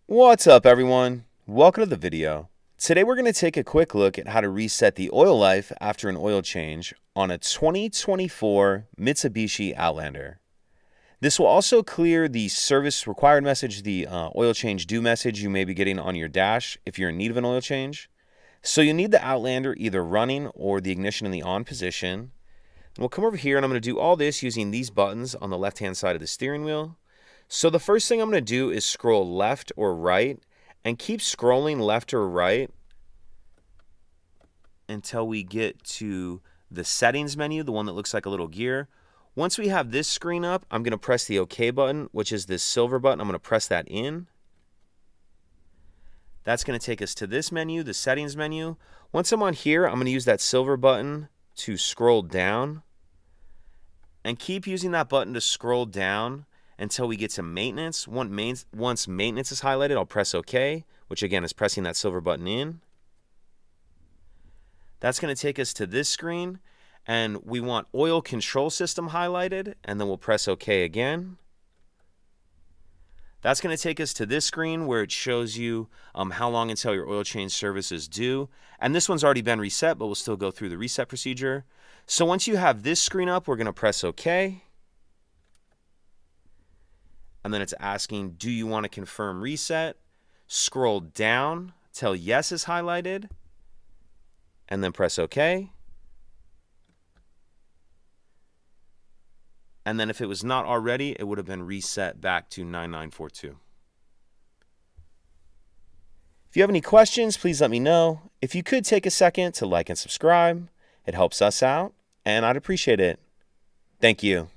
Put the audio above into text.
What's up, everyone? Welcome to the video. Today we're going to take a quick look at how to reset the oil life after an oil change on a 2024 Mitsubishi Outlander. This will also clear the service required message, the oil change due message you may be getting on your dash if you're in need of an oil change. So you need the Outlander either running or the ignition in the on position. And we'll come over here and I'm going to do all this using these buttons on the left hand side of the steering wheel. So the first thing I'm going to do is scroll left or right and keep scrolling left or right until we get to the settings menu, the one that looks like a little gear. Once we have this screen up, I'm going to press the OK button, which is this silver button. I'm going to press that in. That's going to take us to this menu, the settings menu. Once I'm on here, I'm going to use that silver button to scroll down and keep using that button to scroll down until we get to maintenance. Once maintenance is highlighted, I'll press OK, which again is pressing that silver button in. That's going to take us to this screen, and we want oil control system highlighted, and then we'll press OK again. That's going to take us to this screen where it shows you how long until your oil change service is due. And this one's already been reset, but we'll still go through the reset procedure. So once you have this screen up, we're going to press OK. And then it's asking, do you want to confirm reset? Scroll down till yes is highlighted, and then press OK. And then if it was not already, it would have been reset back to 9942. If you have any questions, please let me know. If you could take a second to like and subscribe, it helps us out, and I'd appreciate it. Thank you.